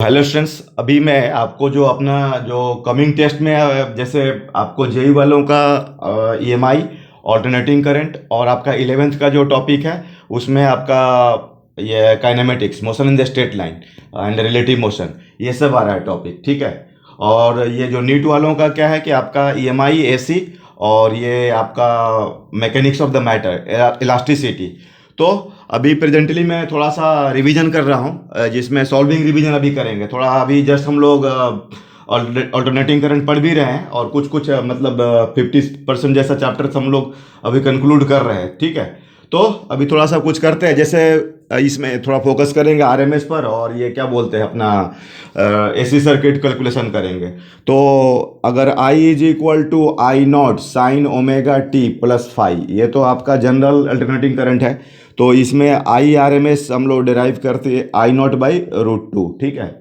Hello students, अभी मैं आपको जो अपना जो कमिंग टेस्ट में जैसे आपको जेई वालों का ईएमआई, ऑल्टरनेटिंग करंट और आपका 11th का जो टॉपिक है उसमें आपका ये kinematics, motion in the straight line and relative motion, ये सब आ रहा है टॉपिक। ठीक है। और ये जो नीट वालों का क्या है कि आपका ईएमआई, एसी और ये आपका mechanics of the matter, elasticity. तो अभी प्रेजेंटली मैं थोड़ा सा रिवीजन कर रहा हूँ, जिसमें सॉल्विंग रिवीजन अभी करेंगे। थोड़ा अभी जस्ट हम लोग ऑल्टरनेटिंग करंट पढ़ भी रहे हैं और कुछ कुछ मतलब 50% जैसा चैप्टर्स हम लोग अभी कंक्लूड कर रहे हैं। ठीक है। तो अभी थोड़ा सा कुछ करते हैं, जैसे इसमें थोड़ा फोकस करेंगे आरएमएस पर, और ये क्या बोलते हैं अपना एसी सर्किट कैलकुलेशन करेंगे। तो अगर I is equal to I not sine omega T plus phi, ये तो आपका जनरल अल्टरनेटिंग करंट है। तो इसमें आई आर एम एस हम लोग डिराइव करते हैं आई नॉट बाई रूट टू। ठीक है,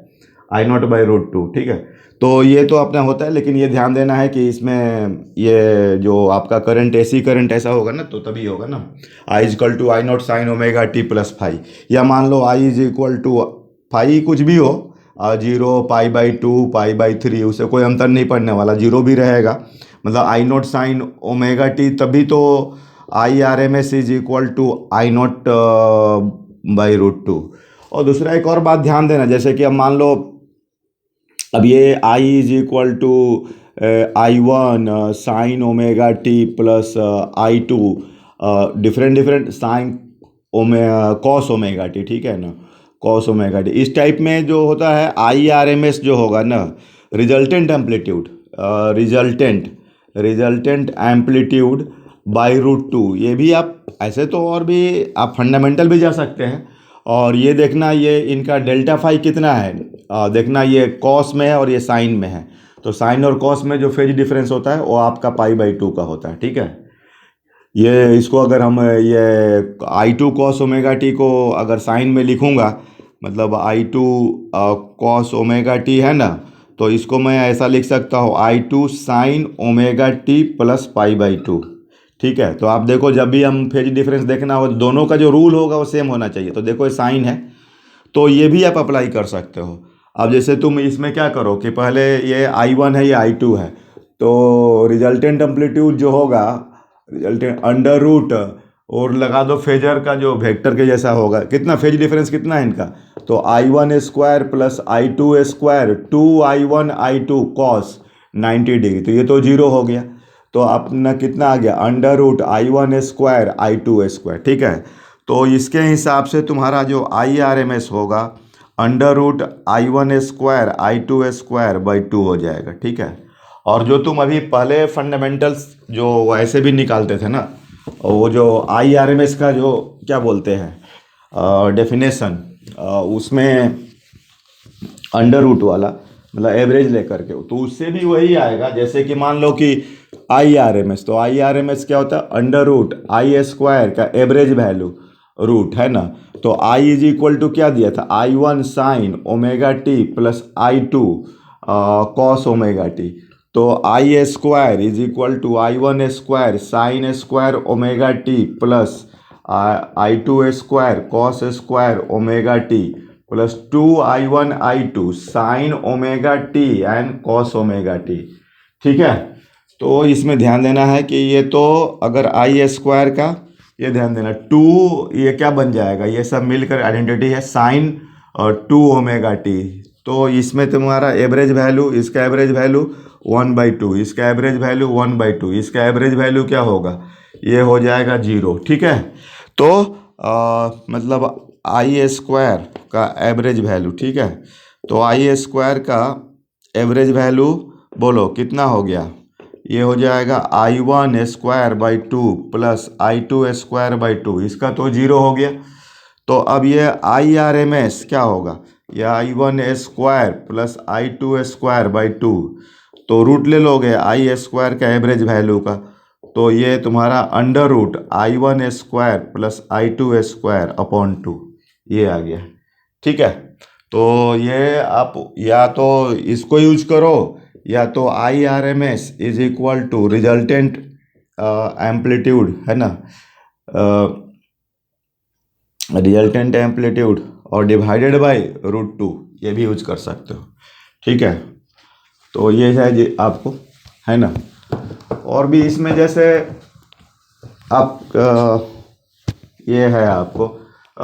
आई नॉट बाई रूट टू। ठीक है। तो ये तो अपना होता है, लेकिन ये ध्यान देना है कि इसमें ये जो आपका करंट, एसी करंट ऐसा होगा ना, तो तभी होगा ना I is equal to I not sine omega T plus phi. या मान लो I is equal to phi कुछ भी हो, 0 पाई बाई 2 पाई बाई 3, उससे कोई अंतर नहीं पड़ने वाला, जीरो भी रहेगा। मतलब I not sine omega t, तभी तो I R M S is equal to I naught by root two. और दूसरा एक और बात ध्यान देना, जैसे कि अब मान लो अब ये I is equal to I one sine omega T plus I two, different different sine omega cos omega T. ठीक है ना, कॉस ओमेगा टी। इस टाइप में जो होता है आई आर एम एस जो होगा ना, resultant amplitude, resultant resultant amplitude by root two. ये भी आप ऐसे तो और भी आप फंडामेंटल भी जा सकते हैं। और ये देखना, ये इनका डेल्टा फाई कितना है, देखना ये कॉस में है और ये साइन में है। तो साइन और कॉस में जो फेज डिफरेंस होता है वो आपका पाई बाई 2 का होता है। ठीक है। ये इसको अगर हम ये I two cos omega T को अगर साइन में लिखूंगा, मतलब I two cos omega T है ना, तो इसको मैं ऐसा लिख सकता हूँ I two sine omega T plus pi by 2। ठीक है। तो आप देखो, जब भी हम फेज डिफरेंस देखना हो, दोनों का जो रूल होगा वो सेम होना चाहिए। तो देखो ये साइन है, तो ये भी आप अप्लाई कर सकते हो। अब जैसे तुम इसमें क्या करो कि पहले ये आई वन है, ये आई टू है, तो रिजल्टेंट एम्पलीट्यूड जो होगा, रिजल्टेंट अंडर रूट और लगा दो फेजर का जो वेक्टर के जैसा होगा, कितना फेज डिफरेंस कितना है इनका, तो I one square plus I two square, 2 I 1 I 2 cos 90 degree, तो ये तो जीरो हो गया। तो अपना कितना आ गया, under root I one square I two square. ठीक है। तो इसके हिसाब से तुम्हारा जो आई आर एम एस होगा, under root I one square I two square by 2 हो जाएगा। ठीक है। और जो तुम अभी पहले फंडामेंटल्स जो ऐसे भी निकालते थे ना, वो जो आई आर एम एस का जो क्या बोलते हैं डेफिनेशन, उसमें अंडर रूट वाला मतलब एवरेज लेकर के, तो उससे भी वही आएगा। जैसे कि मान लो कि आई आर एम एस, तो आई आर एम एस क्या होता है, अंडर रूट आई स्क्वायर का एवरेज वैल्यू रूट है ना। तो आई इज इक्वल टू क्या दिया था, I one sine omega T plus I two cos omega T. तो I square is equal to I one square sine square omega T plus I two square cos square omega T plus 2 I 1 I 2 sine omega T and cos omega T. ठीक है। तो इसमें ध्यान देना है कि ये तो अगर आई स्क्वायर का, ये ध्यान देना 2, ये क्या बन जाएगा, ये सब मिलकर आइडेंटिटी है साइन और 2 ओमेगा टी। तो इसमें तुम्हारा एवरेज वैल्यू, इसका एवरेज वैल्यू 1/2, इसका एवरेज वैल्यू 1/2, इसका एवरेज वैल्यू क्या होगा, ये हो जाएगा 0। ठीक है। तो मतलब आई स्क्वायर का एवरेज वैल्यू, ठीक है, तो आई स्क्वायर का एवरेज वैल्यू बोलो कितना हो गया, ये हो जाएगा I one square by 2 plus I two square by 2, इसका तो जीरो हो गया। तो अब ये आई आर एम एस क्या होगा, ये I one square plus I two square by 2, तो रूट ले लोगे आई स्क्वायर का एवरेज वैल्यू का, तो ये तुम्हारा under root I one square plus I two square upon 2, ये आ गया। ठीक है। तो ये आप या तो इसको यूज करो, या तो I R M S is equal to resultant amplitude है ना, रिजल्टेंट एम्पलीट्यूड और डिवाइडेड बाय रूट टू, ये भी यूज कर सकते हो, ठीक है। तो ये है जी आपको, है ना। और भी इसमें जैसे आप ये है आपको,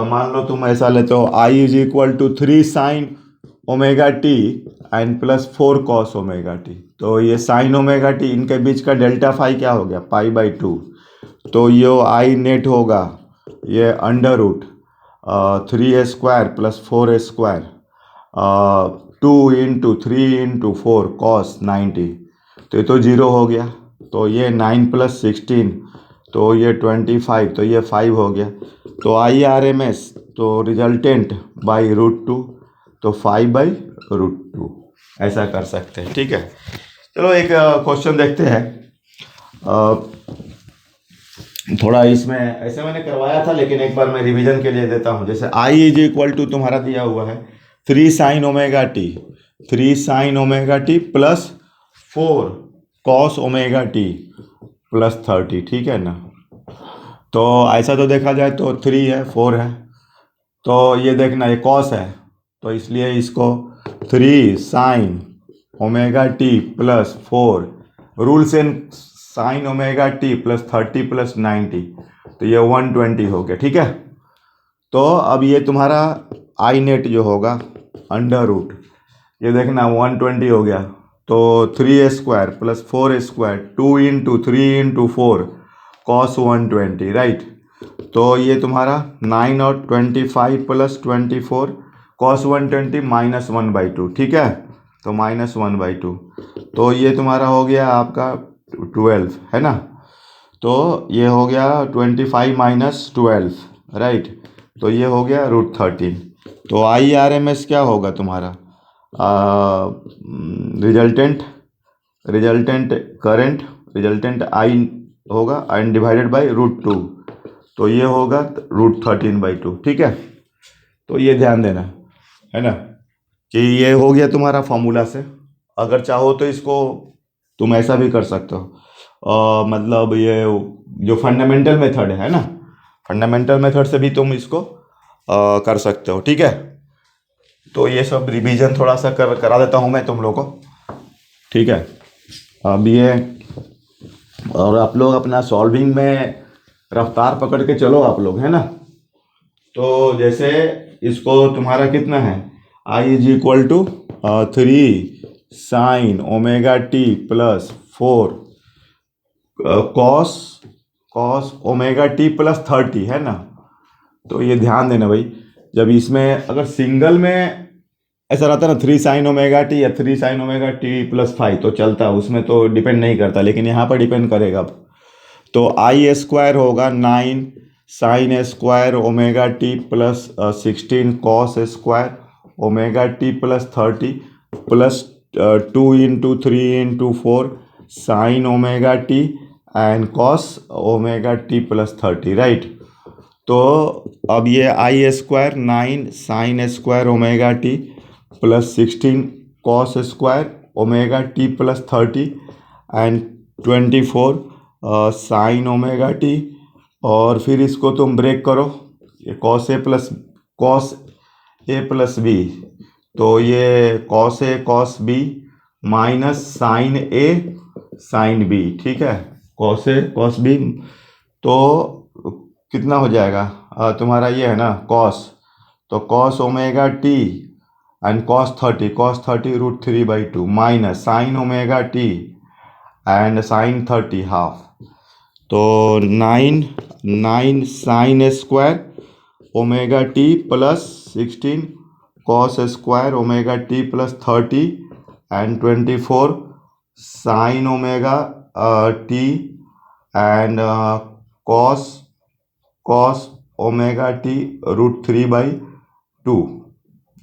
मान लो तुम ऐसा लेते हो I is equal to 3 sin ω t and plus 4 cos ω t। तो ये sin ω t इनके बीच का डेल्टा फाई क्या हो गया, π/2। तो ये आई नेट होगा ये under root 3a² plus 4a², 2 × 3 × 4 cos 90। तो ये तो जीरो हो गया। तो ये 9 + 16, तो ये 25, तो ये 5 हो गया। तो IRMS तो रिजल्टेंट बाई √2, तो 5/√2 ऐसा कर सकते हैं, ठीक है। चलो एक क्वेश्चन देखते हैं। थोड़ा इसमें ऐसे मैंने करवाया था, लेकिन एक बार मैं रिवीजन के लिए देता हूँ। जैसे I इज इक्वल टू तुम्हारा दिया हुआ है 3 sin ω t, 3 sin ω t plus 4 cos ω t plus 30, ठीक है ना। तो ऐसा तो देखा जाए तो 3 है 4 है, तो ये देखना ये cos है, तो इसलिए इसको 3 sin ω t प्लस 4 रूल से sin ω t प्लस 30 प्लस 90, तो ये 120 हो गया, ठीक है। तो अब ये तुम्हारा आई नेट जो होगा अंडर रूट, ये देखना 120 हो गया। तो 3a² plus 4a², 2 × 3 × 4 cos 120, right. तो ये तुम्हारा 9 और 25 प्लस 24 cos 120 -1/2, ठीक है। तो -1/2, तो ये तुम्हारा हो गया आपका 12, है ना। तो ये हो गया 25 - 12, राइट। तो ये हो गया √13। तो IRMS क्या होगा तुम्हारा, रिजल्टेंट करंट, रिजल्टेंट आई होगा एंड डिवाइडेड बाई √2, तो ये होगा √13/2, ठीक है। तो ये ध्यान देना, है ना, कि ये हो गया तुम्हारा फॉर्मूला से। अगर चाहो तो इसको तुम ऐसा भी कर सकते हो, मतलब ये जो फंडामेंटल मेथड है ना, फंडामेंटल मेथड से भी तुम इसको कर सकते हो, ठीक है। तो ये सब रिवीजन थोड़ा सा करा देता हूँ मैं तुम लोग को, ठीक है। अब ये और आप लोग अपना सॉल्विंग में रफ्तार पकड़ के चलो आप लोग, है ना। तो जैसे इसको तुम्हारा कितना है, I is equal to 3 sin ω t plus 4 cos ω t plus 30, है ना। तो ये ध्यान देना भाई, जब इसमें अगर सिंगल में ऐसा रहता है ना 3 sin ω t या 3 sin ω t प्लस 5 तो चलता, उसमें तो डिपेंड नहीं करता, लेकिन यहाँ पर डिपेंड करेगा। अब तो I² होगा 9 sin ² ω t plus 16 cos ² ω t plus 30 plus 2 × 3 × 4 sin ω t and cos ω t plus 30, right. तो अब ये I² 9 sin ² ω t plus 16 cos ² ω t plus 30 and 24 sin ω t। और फिर इसको तुम ब्रेक करो, ये cos a प्लस b, तो ये cos a cos b minus sin a sin b, ठीक है। cos a cos b, तो कितना हो जाएगा तुम्हारा ये है ना cos, तो cos ω t and cos 30 √3/2 minus sin ω t and sin 30 half, तो 9 sin ² ω t plus 16 cos ² ω t plus 30 and 24 sin ω t and cos ω t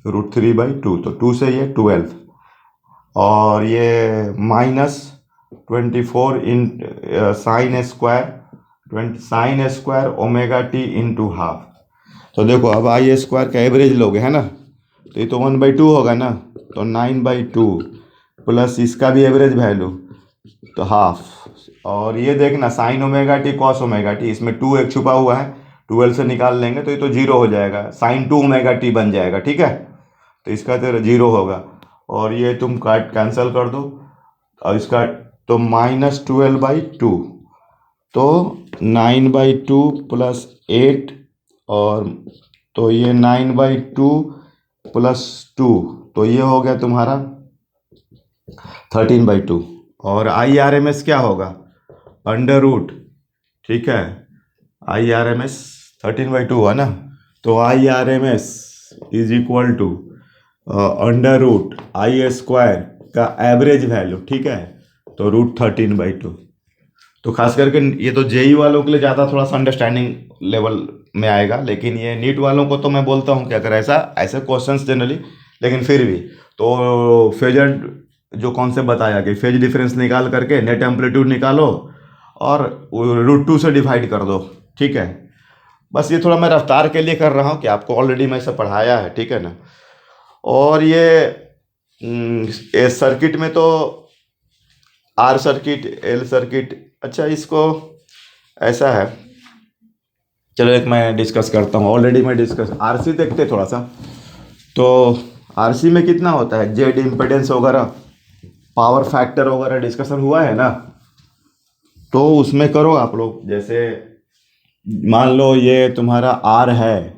√3/2, तो 2 से ये 12, और ये माइनस 24 इन sin ² ω t इंटू हाफ। तो देखो अब I² का एवरेज लोगे, है ना, तो ये तो 1/2 होगा ना, तो 9/2 प्लस इसका भी एवरेज वैल्यू तो हाफ। और ये देखना sin ω t cos ω t, इसमें 2 एक छुपा हुआ है, 12 से निकाल लेंगे तो ये तो 0 हो जाएगा, sin 2 ω t बन जाएगा, ठीक है। तो इसका तो 0 होगा, और ये तुम काट कैंसिल कर दो, और इसका तो -12/2, तो 9/2 + 8, और तो ये 9/2 + 2, तो ये हो गया तुम्हारा 13/2। और IRMS क्या होगा? अंडर रूट, ठीक है, IRMS 13/2 है ना, तो IRMS is equal to √I² का एवरेज वैल्यू, ठीक है, तो √13/2। तो खास करके ये तो जेई वालों के लिए ज़्यादा थोड़ा सा अंडरस्टैंडिंग लेवल में आएगा, लेकिन ये नीट वालों को तो मैं बोलता हूँ कि अगर ऐसे क्वेश्चंस जनरली, लेकिन फिर भी तो फेजर जो कॉन्सेप्ट बताया कि फेज डिफरेंस निकाल करके नेट एम्पलीट्यूड निकालो और √2 से डिवाइड कर दो, ठीक है। बस ये थोड़ा मैं रफ्तार के लिए कर रहा हूँ कि आपको ऑलरेडी मैं इसे पढ़ाया है, ठीक है ना। और ये सर्किट में तो आर सर्किट, एल सर्किट, अच्छा इसको ऐसा है, चलो एक मैं डिस्कस करता हूँ, ऑलरेडी मैं डिस्कस आरसी देखते थोड़ा सा। तो आरसी में कितना होता है, जेड इम्पिडेंस वगैरह, पावर फैक्टर वगैरह डिस्कशन हुआ है ना, तो उसमें करो आप लोग। जैसे मान लो ये तुम्हारा आर है,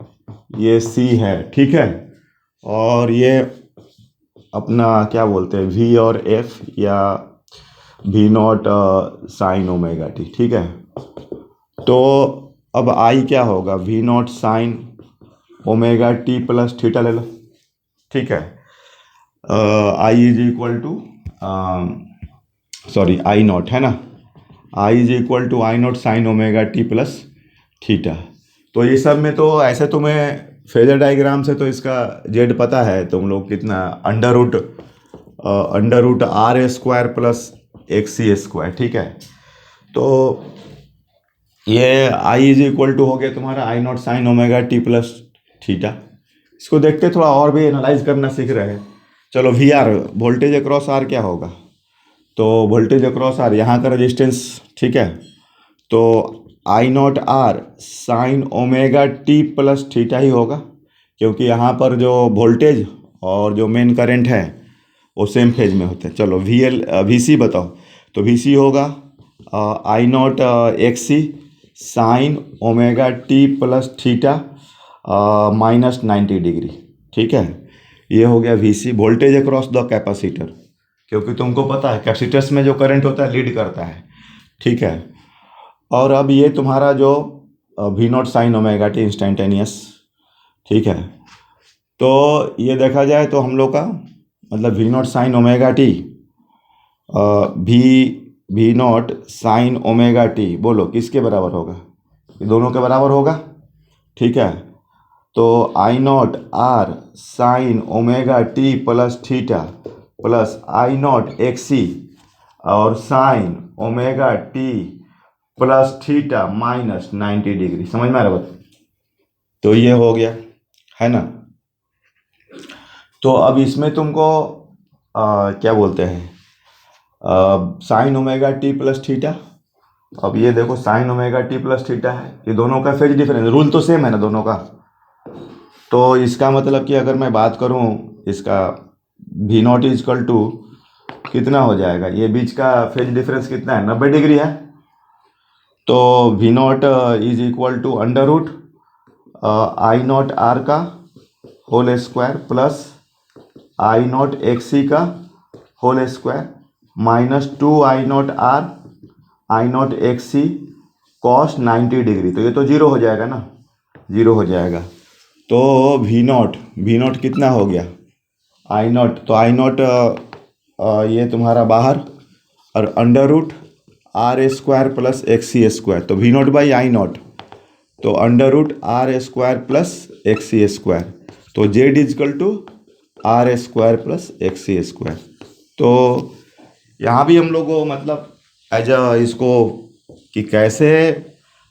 ये सी है, ठीक है, और ये अपना क्या बोलते हैं वी और एफ, या V0 साइन ओमेगा टी, ठीक है। तो अब आई क्या होगा, V0 sine omega T plus theta ले लो, ठीक है। I is equal to sorry I0 है ना, I is equal to I0 sine omega T plus theta. तो ये सब में तो ऐसे तुम्हें फेजर डायग्राम से तो इसका जेड पता है तुम लोग कितना, √R² प्लस XC², ठीक है। तो ये आई इज इक्वल टू हो गया तुम्हारा I0 sine omega T plus theta. इसको देखते थोड़ा और भी एनालाइज करना सीख रहे हैं। चलो VR वोल्टेज अक्रॉस आर क्या होगा, तो वोल्टेज अक्रॉस आर यहाँ का रेजिस्टेंस, ठीक है, तो I0R sine omega T plus theta ही होगा, क्योंकि यहाँ पर जो वोल्टेज और जो मेन करंट है वो सेम फेज में होते हैं। चलो VC बताओ, तो VC होगा I0 XC sign omega T plus theta -90 degree, ठीक है। ये हो गया VC, voltage across the capacitor, क्योंकि तुमको पता है कैपेसिटर्स में जो करंट होता है लीड करता है, ठीक है। और अब ये तुम्हारा जो V0 sine omega T instantaneous, ठीक है। तो ये देखा जाए तो हम लोग का मतलब V0 sine omega T, V0 sine omega T बोलो किसके बराबर होगा, ये दोनों के बराबर होगा, ठीक है। तो I0 R sign omega T plus theta plus I0 XC और sign omega T plus theta -90 degree, समझ में आ रहा है? तो ये हो गया है ना। तो अब इसमें तुमको क्या बोलते हैं sign omega T plus theta. अब ये देखो sign omega T plus theta है, ये दोनों का फेज डिफरेंस, रूल तो सेम है ना दोनों का। तो इसका मतलब कि अगर मैं बात करूं इसका V0 इजकल टू कितना हो जाएगा, ये बीच का फेज डिफरेंस कितना है, 90 डिग्री है। तो V0 is equal to √I0 R का whole square plus I0 XC का whole square -2 I0 R I0 XC cos 90 degree. तो ये तो 0 हो जाएगा ना, 0 हो जाएगा। तो V0 कितना हो गया I0, तो I0 ये तुम्हारा बाहर, और √R² प्लस XC², तो V0/I0, तो √R² प्लस XC², तो Z is equal to R² plus XC²। तो यहाँ भी हम लोग को मतलब एज इसको कि कैसे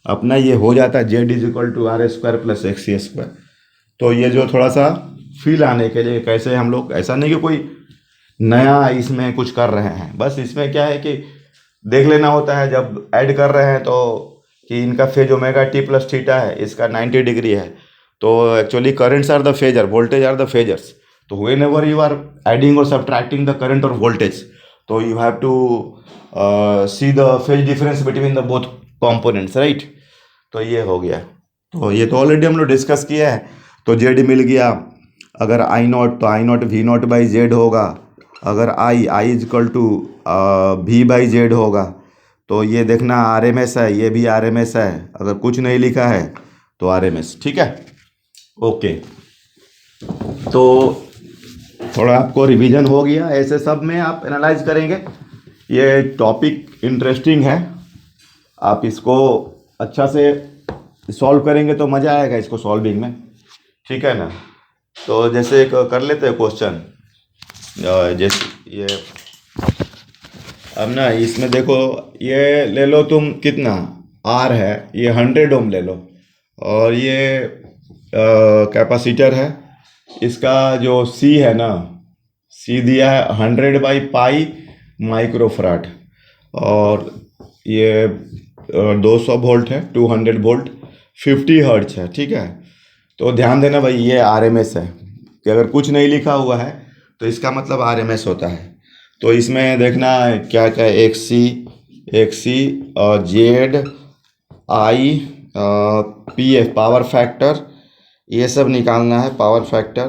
अपना ये हो जाता है Z is equal to R² plus XC²। तो ये जो थोड़ा सा फील आने के लिए कैसे हम लोग, ऐसा नहीं कि कोई नया इसमें कुछ कर रहे हैं, बस इसमें क्या है कि देख लेना होता है जब ऐड कर रहे हैं तो कि इनका phase omega T plus theta है, इसका 90 डिग्री है, तो actually currents are the phasor, voltage are the phasors. तो whenever you are adding or subtracting the current or voltage, तो you have to see the phase difference between the both components, right? तो ये हो गया। तो ये तो already हम लोग डिस्कस किया है। तो जेड मिल गया, अगर आई नॉट तो I nought V nought by Z होगा, अगर I is equal to V by Z होगा। तो ये देखना आर एम एस है, ये भी आर एम एस है, अगर कुछ नहीं लिखा है तो आर एम एस, ठीक है। ओके, तो थोड़ा आपको रिवीजन हो गया, ऐसे सब में आप एनालाइज करेंगे। ये टॉपिक इंटरेस्टिंग है, आप इसको अच्छा से सॉल्व करेंगे तो मज़ा आएगा इसको सॉल्विंग में, ठीक है ना। तो जैसे एक कर लेते हैं क्वेश्चन, जैसे ये अब ना इसमें देखो, ये ले लो तुम कितना आर है, ये 100 ओम ले लो, और ये कैपेसिटर है, इसका जो सी है ना, सी दिया है 100 बाई पाई माइक्रोफराड, और ये 200 वोल्ट है, 200 वोल्ट, 50 हर्ट्ज है, ठीक है। तो ध्यान देना भाई, ये आरएमएस है कि अगर कुछ नहीं लिखा हुआ है तो इसका मतलब आरएमएस होता है। तो इसमें देखना क्या क्या, एक सी और Z I P F power factor, ये सब निकालना है, power factor,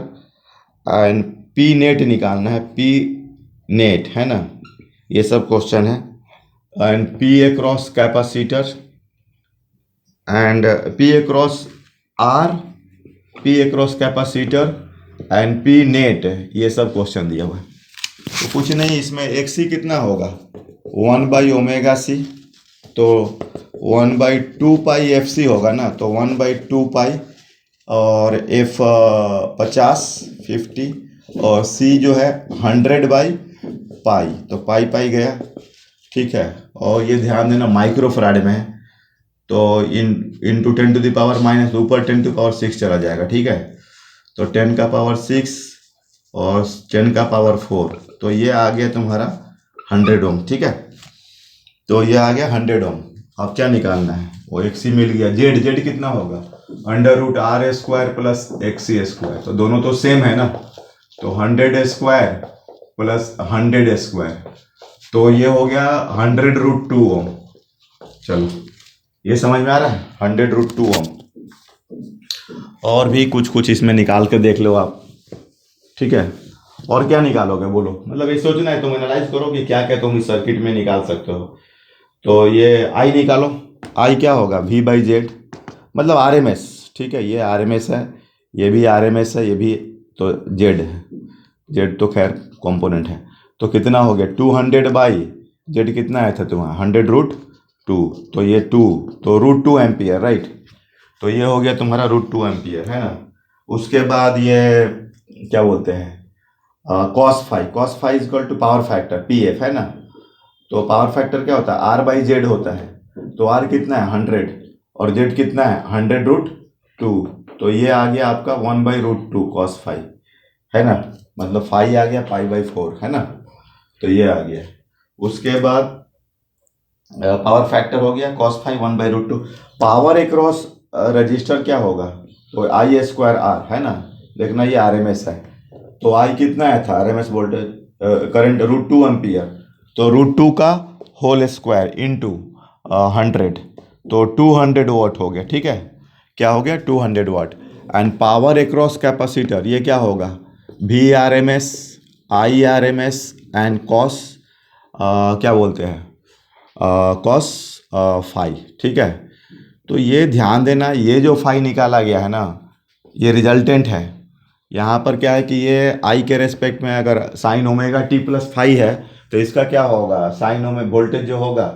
and P net निकालना है, पी नेट है ना, ये सब क्वेश्चन है। And P across capacitor, and P across R, P across capacitor, and P net, ये सब क्वेश्चन दिया हुआ है। तो कुछ नहीं, इसमें एक सी कितना होगा 1 बाई ओमेगा सी, तो 1 बाई 2 पाई एफ सी होगा ना, तो 1 बाई 2 पाई, और एफ 50, और सी जो है 100 बाई पाई, तो पाई पाई गया, ठीक है। और ये ध्यान देना माइक्रोफराड में है, तो into 10 to the power minus, ऊपर 10 टू पावर 6 चला जाएगा, ठीक है। तो 10 का पावर 6 और 10 का पावर 4, तो ये आ गया तुम्हारा 100 ओम, ठीक है। तो ये आ गया 100 ओम। अब क्या निकालना है, वो एक सी मिल गया। जेड कितना होगा, under root R A square plus X C square, तो दोनों तो सेम है ना, तो 100 स्क्वायर प्लस 100 स्क्वायर, तो ये हो गया 100 रूट 2 ओम। चलो, ये समझ में आ रहा है, 100 रूट 2 ओम। और भी कुछ इसमें निकाल के देख लो आप, ठीक है। और क्या निकालोगे बोलो, मतलब ये सोचना है, तुम एनालाइज करो कि क्या क्या तुम इस सर्किट में निकाल सकते हो। तो ये आई निकालो, आई क्या होगा वी बाई जेड, मतलब आर एम एस, ठीक है। ये आर एम एस है, ये भी आर एम एस है, ये भी, तो जेड है, जेड तो खैर कंपोनेंट है। तो कितना हो गया 200 बाई जेड, कितना आया था तुम्हारा 100 रूट 2, तो ये 2, तो रूट 2 एम्पियर, राइट। तो ये हो गया तुम्हारा रूट 2 एम्पियर, है ना। उसके बाद ये क्या बोलते हैं, cos phi is equal to power factor P F, है ना। तो पावर फैक्टर क्या होता है, आर बाई जेड होता है, तो आर कितना है 100, और जेड कितना है 100 रूट 2, तो ये आ गया आपका 1 बाई रूट 2 कॉस फाई, है ना, मतलब फाई आ गया पाई बाई 4, है ना। तो ये आ गया। उसके बाद पावर फैक्टर हो गया cos phi 1 by root 2, power across resistor क्या होगा, तो आई स्क्वायर आर, है ना। देखना ये आर एम एस है, तो आई कितना आया था R M S voltage current root 2 ampere, तो रूट 2 का होल स्क्वायर इंटू 100, तो 200 वाट हो गया, ठीक है। क्या हो गया 200 watt. And power across capacitor ये क्या होगा, V R M S, I R M S, and cos क्या बोलते हैं, कॉस फाई, ठीक है। तो ये ध्यान देना, ये जो फाई निकाला गया है ना, ये रिजल्टेंट है। यहाँ पर क्या है कि ये आई के रेस्पेक्ट में अगर sine omega T plus phi है, तो इसका क्या होगा, साइन ओमेगा वोल्टेज जो होगा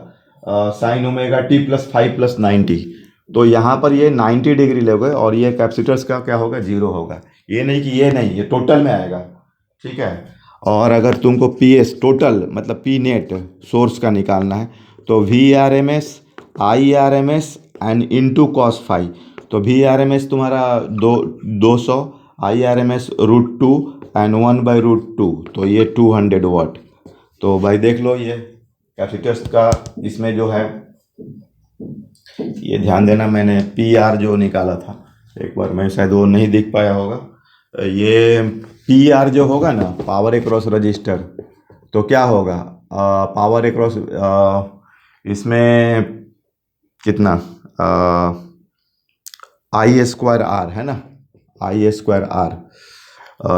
sign omega T plus five plus 90, तो यहाँ पर ये 90 डिग्री लोगे, और ये कैपेसिटर्स का क्या होगा 0 होगा। ये नहीं कि ये नहीं, ये टोटल में आएगा, ठीक है। और अगर तुमको पी एस टोटल मतलब पी नेट सोर्स का निकालना है, तो V R M S, I R M S, and into cos phi, तो वी आर एम एस तुम्हारा 200, I R M S root 2, and 1 by root 2, तो ये 200 वाट। तो भाई देख लो ये कैपेसिटर्स का इसमें जो है, ये ध्यान देना, मैंने पी आर जो निकाला था एक बार, मैं शायद वो नहीं दिख पाया होगा, ये पी आर जो होगा ना, पावर एक्रॉस रजिस्टर, तो क्या होगा, पावर एक्रॉस इसमें कितना, आई स्क्वायर आर है ना, आई स्क्वायर आर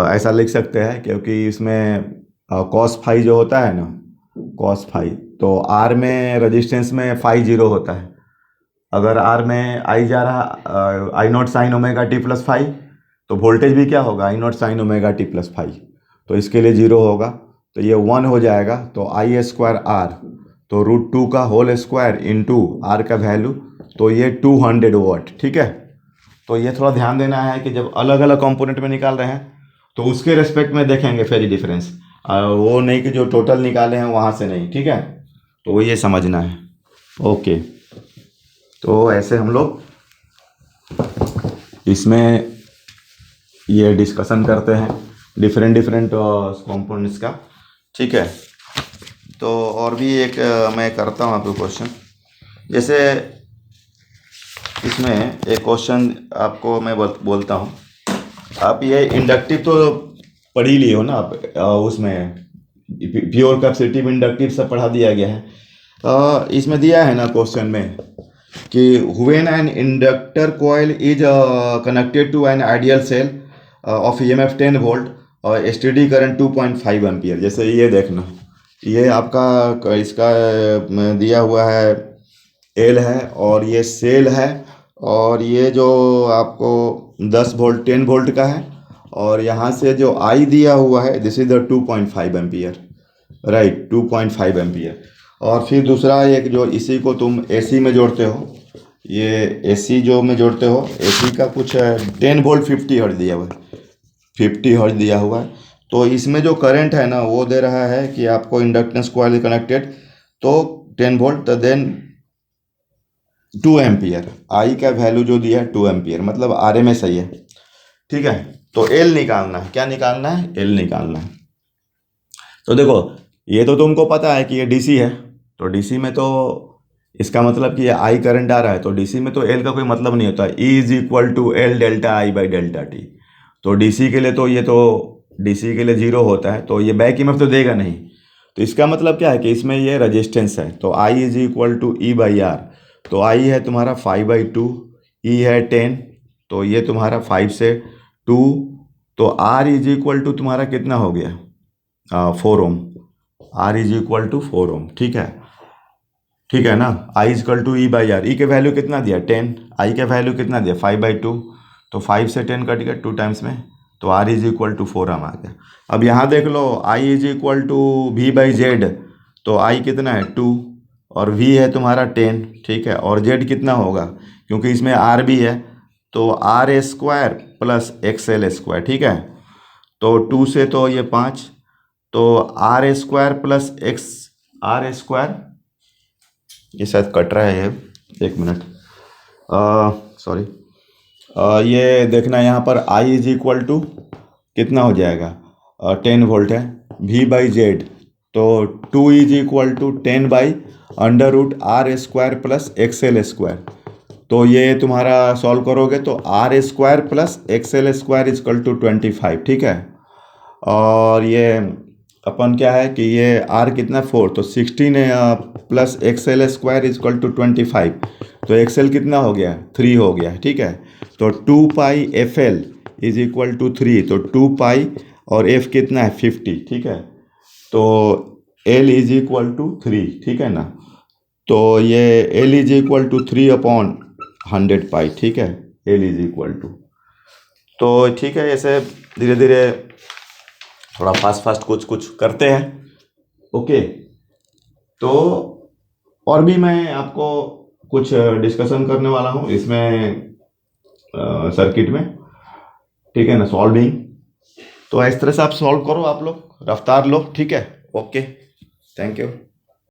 ऐसा लिख सकते हैं, क्योंकि इसमें कॉस फाई जो होता है ना, कॉस फाई, तो आर में रेजिस्टेंस में फाई जीरो होता है। अगर आर में आई जा रहा, I not sine omega T plus five, तो वोल्टेज भी क्या होगा, I not sine omega T plus five, तो इसके लिए जीरो होगा, तो ये वन हो जाएगा। तो आई स्क्वायर आर, तो रूट टू का होल स्क्वायर इंटू आर का वैल्यू, तो ये 200 वाट, ठीक है। तो ये थोड़ा ध्यान देना है कि जब अलग अलग कंपोनेंट में निकाल रहे हैं तो उसके रेस्पेक्ट में देखेंगे फेज डिफरेंस, वो नहीं कि जो टोटल निकाले हैं वहाँ से नहीं, ठीक है। तो ये समझना है, ओके। तो ऐसे हम लोग इसमें ये डिस्कशन करते हैं डिफरेंट डिफरेंट कंपोनेंट्स का, ठीक है। तो और भी एक मैं करता हूँ आपको क्वेश्चन, जैसे इसमें एक क्वेश्चन आपको मैं बोलता हूँ। आप ये इंडक्टिव तो पढ़ ही लिए हो ना आप, उसमें प्योर कैपेसिटिव इंडक्टिव सब पढ़ा दिया गया है। इसमें दिया है ना क्वेश्चन में कि when an inductor coil is connected to an ideal cell of EMF 10 volt और स्टेडी करंट 2.5 एम्पियर। जैसे ये देखना, ये आपका इसका दिया हुआ है एल है, और ये सेल है, और ये जो आपको 10 वोल्ट 10 वोल्ट का है, और यहाँ से जो आई दिया हुआ है this is the 2.5 ampere, right, 2.5 ampere. और फिर दूसरा एक जो इसी को तुम एसी में जोड़ते हो, ये एसी जो में जोड़ते हो, एसी का कुछ 10 वोल्ट 50 हर्ट्ज दिया हुआ है, 50 हर्ट्ज दिया हुआ है। तो इसमें जो करंट है ना वो दे रहा है कि आपको इंडक्टेंस कॉइल कनेक्टेड, तो 10 वोल्ट, तो देन 2 एम्पियर, आई का वैल्यू जो दिया है 2 एम्पियर, मतलब आर एम एस सही है, ठीक है। तो एल निकालना है, क्या निकालना है, एल निकालना है। तो देखो ये तो तुमको पता है कि ये डीसी है, तो डीसी में तो इसका मतलब कि ये आई करंट आ रहा है, तो डीसी में तो एल का कोई मतलब नहीं होता, E is equal to L delta I by delta T. तो डीसी के लिए तो ये तो डीसी के लिए जीरो होता है, तो ये बैक ईएमएफ तो देगा नहीं। तो इसका मतलब क्या है कि इसमें ये रजिस्टेंस है, तो I is equal to E by R. तो आई है तुम्हारा 5/2, ई है 10, तो ये तुम्हारा 5 से 2, तो आर इज इक्वल टू तुम्हारा कितना हो गया, 4 ohm, R is equal to 4 ohm, ठीक है, ठीक है ना। I is equal to E by R, E के वैल्यू कितना दिया 10, आई का वैल्यू कितना दिया 5/2, तो 5 से 10 कट गया 2 टाइम्स में, तो आर इज इक्वल टू 4 हम आ गया। अब यहाँ देख लो I is equal to V by Z, तो आई कितना है 2, और वी है तुम्हारा 10, ठीक है, और जेड कितना होगा, क्योंकि इसमें आर भी है, तो R square plus X L square, ठीक है। तो 2 से तो ये 5, तो R square plus X, R square, ये शायद कट रहा है, एक मिनट, सॉरी, ये देखना यहाँ पर आई इज इक्वल टू कितना हो जाएगा, 10 वोल्ट है, वी बाई जेड, तो 2 is equal to 10 by under root R square plus X L square. तो ये तुम्हारा सॉल्व करोगे तो R square plus X L square is equal to 25, ठीक है। और ये अपन क्या है कि ये आर कितना 4, तो 16 plus X L square is equal to 25, तो एक्स एल कितना हो गया 3 हो गया, ठीक है। तो 2 pi F L is equal to 3, तो 2 पाई और एफ कितना है 50, ठीक है। तो एल इज इक्वल टू 3, ठीक है ना। तो ये एल इज इक्वल टू 3/100 पाई, ठीक है, एल इज इक्वल टू। तो ठीक है, ऐसे धीरे धीरे थोड़ा फास्ट फास्ट कुछ कुछ करते हैं, ओके। तो और भी मैं आपको कुछ डिस्कशन करने वाला हूँ इसमें सर्किट में, ठीक है ना, सॉल्विंग। तो इस तरह से आप सॉल्व करो, आप लोग रफ्तार लो, ठीक है, ओके, थैंक यू।